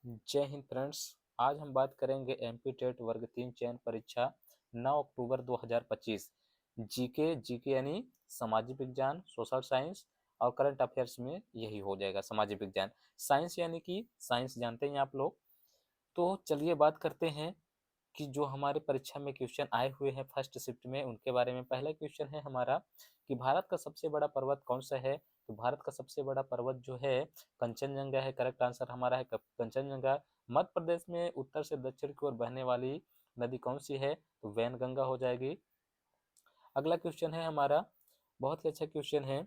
जय हिंद फ्रेंड्स। आज हम बात करेंगे एमपी टेट वर्ग 3 चयन परीक्षा 9 अक्टूबर 2025 जीके यानी सामाजिक विज्ञान, सोशल साइंस और करंट अफेयर्स में यही हो जाएगा सामाजिक विज्ञान। साइंस यानी कि साइंस जानते हैं आप लोग। तो चलिए बात करते हैं कि जो हमारे परीक्षा में क्वेश्चन आए हुए हैं फर्स्ट शिफ्ट में उनके बारे में। पहला क्वेश्चन है हमारा कि भारत का सबसे बड़ा पर्वत कौन सा है। तो भारत का सबसे बड़ा पर्वत जो है कंचनजंगा है। करेक्ट आंसर हमारा है कंचनजंगा। मध्य प्रदेश में उत्तर से दक्षिण की ओर बहने वाली नदी कौन सी है। तो वैनगंगा हो जाएगी। अगला क्वेश्चन है हमारा, बहुत ही अच्छा क्वेश्चन है।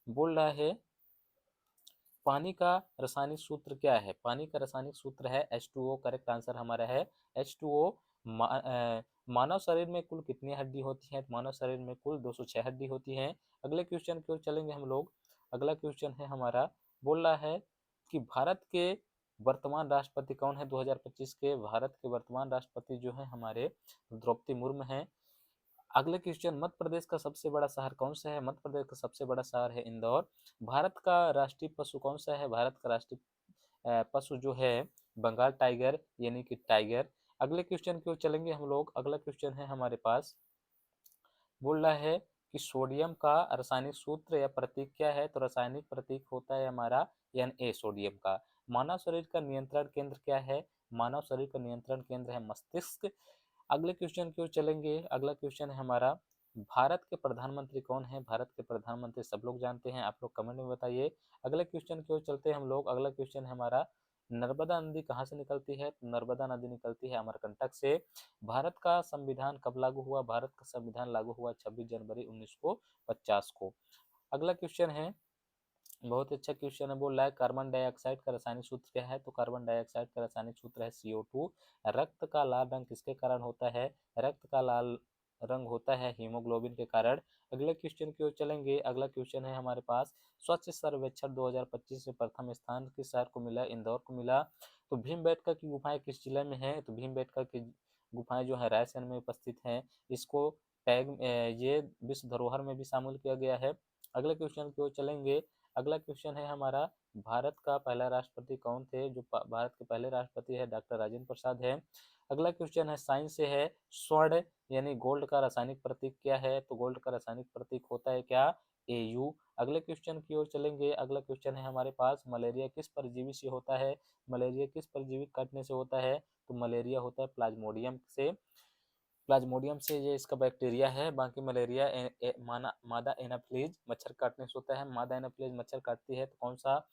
बोल रहा है पानी का रासायनिक सूत्र क्या है। पानी का रासायनिक सूत्र है H2O। करेक्ट आंसर हमारा है H2O। मानव शरीर में कुल कितनी हड्डी होती हैं। मानव शरीर में कुल 206 हड्डी होती हैं। अगले क्वेश्चन की ओर चलेंगे हम लोग। अगला क्वेश्चन है हमारा, बोल रहा है कि भारत के वर्तमान राष्ट्रपति कौन है। 2025 के भारत के वर्तमान राष्ट्रपति जो है हमारे द्रौपदी मुर्मू हैं। अगले क्वेश्चन, मध्य प्रदेश का सबसे बड़ा शहर कौन सा है। मध्य प्रदेश का सबसे बड़ा शहर है इंदौर। भारत का राष्ट्रीय पशु कौन सा है। भारत का राष्ट्रीय पशु जो है बंगाल टाइगर यानी कि टाइगर। अगले क्वेश्चन की ओर चलेंगे हम लोग। अगला क्वेश्चन है हमारे पास, बोल रहा है कि सोडियम का रासायनिक सूत्र या प्रतीक क्या है। तो रासायनिक प्रतीक होता है हमारा Na सोडियम का। मानव शरीर का नियंत्रण केंद्र क्या है। मानव शरीर का नियंत्रण केंद्र है मस्तिष्क। अगले क्वेश्चन की ओर चलेंगे। अगला क्वेश्चन है हमारा, भारत के प्रधानमंत्री कौन है। भारत के प्रधानमंत्री सब लोग जानते हैं, आप लोग कमेंट में बताइए। अगले क्वेश्चन की ओर चलते हैं हम लोग। अगला क्वेश्चन है हमारा, नर्मदा नदी कहाँ से निकलती है। नर्मदा नदी निकलती है अमरकंटक से। भारत का संविधान कब लागू हुआ। भारत का संविधान लागू हुआ 26 जनवरी 1950 को। अगला क्वेश्चन है, बहुत अच्छा क्वेश्चन है। बोल रहा है कार्बन डाइऑक्साइड का रासायनिक सूत्र क्या है। तो कार्बन डाइऑक्साइड का रासायनिक सूत्र है CO2। रक्त का लाल रंग किसके कारण होता है। रक्त का लाल रंग होता है हीमोग्लोबिन के कारण। अगले क्वेश्चन की ओर चलेंगे। अगला क्वेश्चन है हमारे पास, स्वच्छ सर्वेक्षण 2025 में प्रथम स्थान किस शहर को मिला। इंदौर को मिला। तो भीमबेटका की गुफाएं किस जिले में है। तो भीमबेटका की गुफाएं जो है रायसेन में उपस्थित हैं। इसको टैग ये विश्व धरोहर में भी शामिल किया गया है। अगले क्वेश्चन की ओर चलेंगे। अगला क्वेश्चन है हमारा, भारत का पहला राष्ट्रपति कौन थे। जो भारत के पहले राष्ट्रपति है डॉक्टर राजेंद्र प्रसाद है। अगला क्वेश्चन है साइंस से है, स्वर्ण यानी गोल्ड का रासायनिक प्रतीक क्या है। तो गोल्ड का रासायनिक प्रतीक होता है क्या, AU। अगले क्वेश्चन की ओर चलेंगे। अगला क्वेश्चन है हमारे पास, मलेरिया किस परजीवी से होता है। मलेरिया किस परजीवी काटने से होता है। तो मलेरिया होता है प्लाज्मोडियम से। प्लाज्मोडियम से ये इसका बैक्टीरिया है। बाकी मलेरिया मादा एनाफ्लीज मच्छर काटने से होता है। मादा एनाफ्लीज मच्छर काटती है तो कौन सा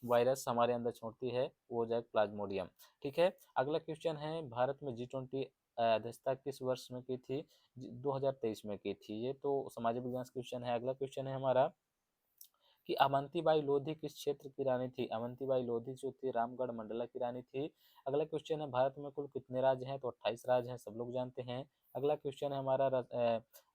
वायरस हमारे अंदर छोड़ती है, वो हो जाए प्लाज्मोडियम। ठीक है। अगला क्वेश्चन है, भारत में G20 अध्यक्षता किस वर्ष में की थी। 2023 में की थी। ये तो सामाजिक विज्ञान क्वेश्चन है। अगला क्वेश्चन है हमारा कि अवंतीबाई लोधी किस क्षेत्र की रानी थी। अवंतीबाई लोधी जो थी रामगढ़ मंडला की रानी थी। अगला क्वेश्चन है, भारत में कुल कितने राज्य हैं। तो 28 राज्य हैं, सब लोग जानते हैं। अगला क्वेश्चन है हमारा,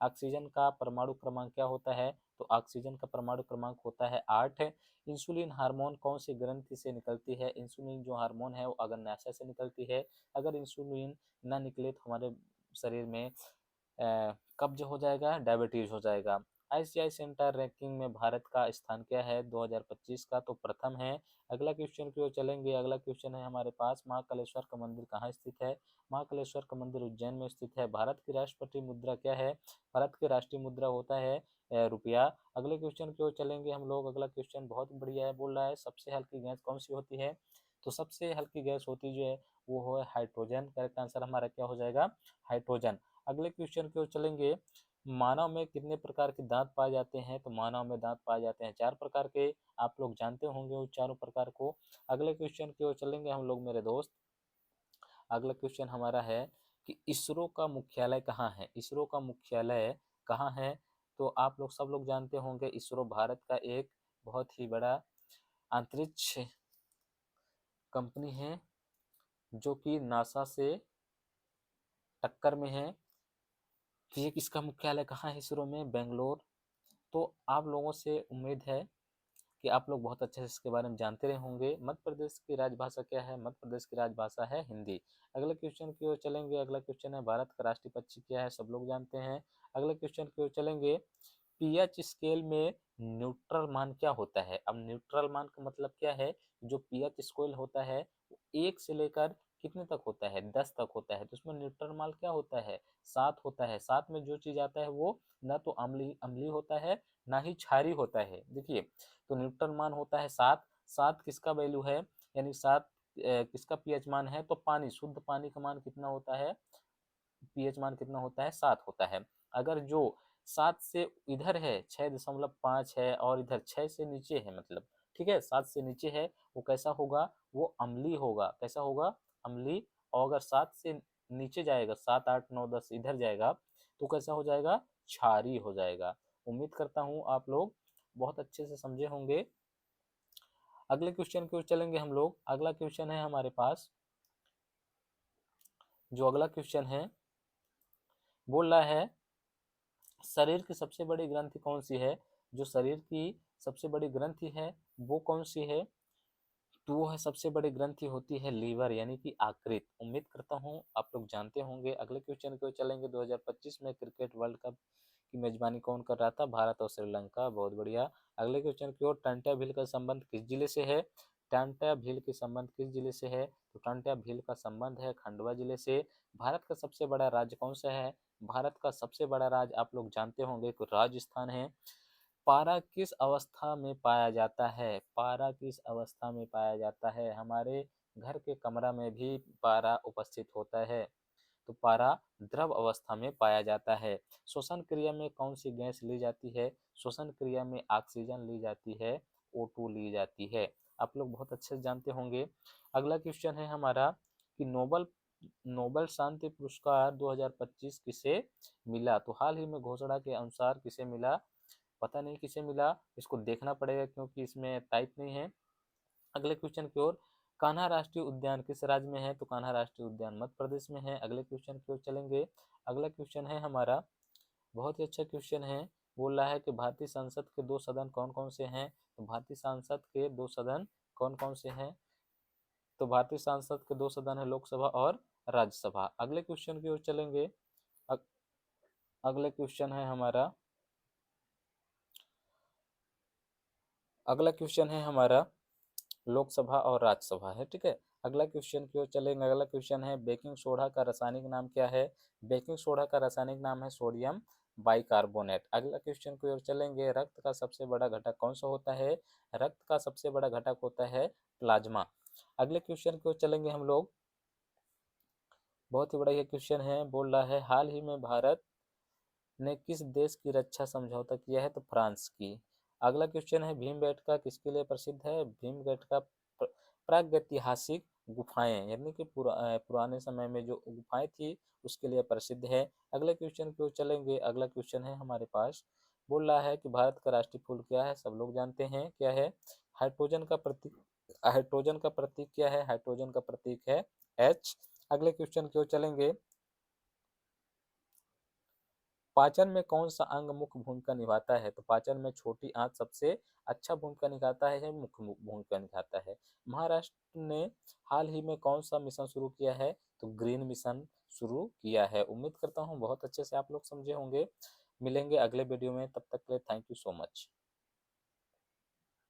ऑक्सीजन का परमाणु क्रमांक क्या होता है। तो ऑक्सीजन का परमाणु क्रमांक होता है 8। इंसुलिन हार्मोन कौन सी ग्रंथि से निकलती है। इंसुलिन जो हार्मोन है वो अग्नाशय से निकलती है। अगर इंसुलिन ना निकले तो हमारे शरीर में कब्ज हो जाएगा, डायबिटीज हो जाएगा। ICI सेंटर रैंकिंग में भारत का स्थान क्या है 2025 का। तो प्रथम है। अगला क्वेश्चन की ओर चलेंगे। अगला क्वेश्चन है हमारे पास, महाकालेश्वर का मंदिर कहाँ स्थित है। महाकालेश्वर का मंदिर उज्जैन में स्थित है। भारत की राष्ट्रपति मुद्रा क्या है। भारत की राष्ट्रीय मुद्रा होता है रुपया। अगले क्वेश्चन की ओर चलेंगे हम लोग। अगला क्वेश्चन बहुत बढ़िया है। बोल रहा है सबसे हल्की गैस कौन सी होती है। तो सबसे हल्की गैस होती जो है वो है हाइड्रोजन। करेक्ट आंसर हमारा क्या हो जाएगा, हाइड्रोजन। अगले क्वेश्चन की ओर चलेंगे, मानव में कितने प्रकार के दांत पाए जाते हैं। तो मानव में दांत पाए जाते हैं 4 प्रकार के। आप लोग जानते होंगे उन चारों प्रकार को। अगले क्वेश्चन की ओर चलेंगे हम लोग मेरे दोस्त। अगला क्वेश्चन हमारा है कि इसरो का मुख्यालय कहाँ है। इसरो का मुख्यालय कहाँ है। तो आप लोग सब लोग जानते होंगे, इसरो भारत का एक बहुत ही बड़ा अंतरिक्ष कंपनी है जो कि नासा से टक्कर में है। तो ये किसका मुख्यालय कहाँ है इसरो में, बेंगलोर। तो आप लोगों से उम्मीद है कि आप लोग बहुत अच्छे से इसके बारे में जानते रहे होंगे। मध्य प्रदेश की राजभाषा क्या है। मध्य प्रदेश की राजभाषा है हिंदी। अगले क्वेश्चन की ओर चलेंगे। अगला क्वेश्चन है, भारत का राष्ट्रीय पक्षी क्या है। सब लोग जानते हैं। अगले क्वेश्चन की ओर चलेंगे, पीएच स्केल में न्यूट्रल मान क्या होता है? अब न्यूट्रल मान का मतलब क्या है? जो पीएच स्केल होता है वो 1 से लेकर कितने तक होता है? 10 तक होता है। तो उसमें न्यूट्रल मान क्या होता है? 7 होता है। 7 में जो चीज़ आता है वो ना तो अम्लीय अम्लीय होता है, ना ही क्षारीय होता है। देखिए, तो न्यूट्रल मान होता है 7। 7 किसका वैल्यू है? यानी 7 किसका पीएच मान है? तो पानी, शुद्ध पानी का मान कितना होता है? पीएच मान कितना होता है? 7 होता है। अगर जो 7 से इधर है 6.5 है और इधर 6 से नीचे है, मतलब ठीक है, 7 से नीचे है, वो कैसा होगा? वो अम्लीय होगा। कैसा होगा? अम्लीय। और अगर 7 से नीचे जाएगा, 7, 8, 9, 10 इधर जाएगा, तो कैसा हो जाएगा? क्षारीय हो जाएगा। उम्मीद करता हूँ आप लोग बहुत अच्छे से समझे होंगे। अगले क्वेश्चन की ओर चलेंगे हम लोग। अगला क्वेश्चन है हमारे पास, जो अगला क्वेश्चन है बोल रहा है शरीर की सबसे बड़ी ग्रंथि कौन सी है? जो शरीर की सबसे बड़ी ग्रंथि है वो कौन सी है? तो वो है, सबसे बड़ी ग्रंथि होती है लीवर, यानी कि आकृत। उम्मीद करता हूँ आप लोग जानते होंगे। अगले क्वेश्चन की ओर चलेंगे। 2025 में क्रिकेट वर्ल्ड कप की मेजबानी कौन कर रहा था? भारत और श्रीलंका। बहुत बढ़िया। अगले क्वेश्चन की ओर, टंट्या भील का संबंध किस जिले से है? टंट्या भील के संबंध किस जिले से है? तो टंट्या भील का संबंध है खंडवा जिले से। भारत का सबसे बड़ा राज्य कौन सा है? भारत का सबसे बड़ा राज्य आप लोग जानते होंगे कि राजस्थान है। पारा किस अवस्था में पाया जाता है? पारा किस अवस्था में पाया जाता है? हमारे घर के कमरा में भी पारा उपस्थित होता है। तो पारा द्रव अवस्था में पाया जाता है। श्वसन क्रिया में कौन सी गैस ली जाती है? श्वसन क्रिया में ऑक्सीजन ली जाती है, O2 ली जाती है। आप लोग बहुत अच्छे से जानते होंगे। अगला क्वेश्चन है हमारा कि नोबल नोबेल शांति पुरस्कार 2025 किसे मिला? तो हाल ही में घोषणा के अनुसार किसे मिला? पता नहीं किसे मिला, इसको देखना पड़ेगा क्योंकि इसमें टाइप नहीं है। अगले क्वेश्चन की ओर, कान्हा राष्ट्रीय उद्यान किस राज्य में है? तो कान्हा राष्ट्रीय उद्यान मध्य प्रदेश में है। अगले क्वेश्चन की ओर चलेंगे। अगला क्वेश्चन है हमारा, बहुत ही अच्छा क्वेश्चन है। बोल रहा है कि भारतीय संसद के 2 सदन कौन कौन से हैं? तो भारतीय संसद के 2 सदन कौन कौन से हैं? तो भारतीय संसद के 2 सदन है, लोकसभा और राज्यसभा। अगले क्वेश्चन की ओर चलेंगे। अग, अगले क्वेश्चन है हमारा, अगला क्वेश्चन है हमारा लोकसभा और राज्यसभा है, ठीक है। अगला क्वेश्चन की ओर चलेंगे। अगला क्वेश्चन है, बेकिंग सोडा का रासायनिक नाम क्या है? बेकिंग सोडा का रासायनिक नाम है सोडियम बाइकार्बोनेट। अगला क्वेश्चन की ओर चलेंगे। रक्त का सबसे बड़ा घटक कौन सा होता है? रक्त का सबसे बड़ा घटक होता है प्लाज्मा। अगले क्वेश्चन की ओर चलेंगे हम लोग। बहुत ही बड़ा ये क्वेश्चन है। बोल रहा है हाल ही में भारत ने किस देश की रक्षा समझौता किया है? तो फ्रांस की। अगला क्वेश्चन है, भीमबेटका किसके लिए प्रसिद्ध है? भीमबेटका प्रागैतिहासिक गुफाएं, यानी कि पुराने समय में जो गुफाएं थी उसके लिए प्रसिद्ध है। अगले क्वेश्चन की ओर चलेंगे। अगला क्वेश्चन है हमारे पास, बोल रहा है कि भारत का राष्ट्रीय फूल क्या है? सब लोग जानते हैं क्या है? हाइड्रोजन का प्रतीक। हाइड्रोजन का प्रतीक क्या है? हाइड्रोजन का प्रतीक है H। अगले क्वेश्चन की ओर चलेंगे। पाचन में कौन सा अंग मुख्य भूमिका निभाता है? तो पाचन में छोटी आंत सबसे अच्छा भूमिका निभाता है या मुख्य भूमिका निभाता है? महाराष्ट्र ने हाल ही में कौन सा मिशन शुरू किया है? तो ग्रीन मिशन शुरू किया है। उम्मीद करता हूँ बहुत अच्छे से आप लोग समझे होंगे। मिलेंगे अगले वीडियो में, तब तक के लिए थैंक यू सो मच।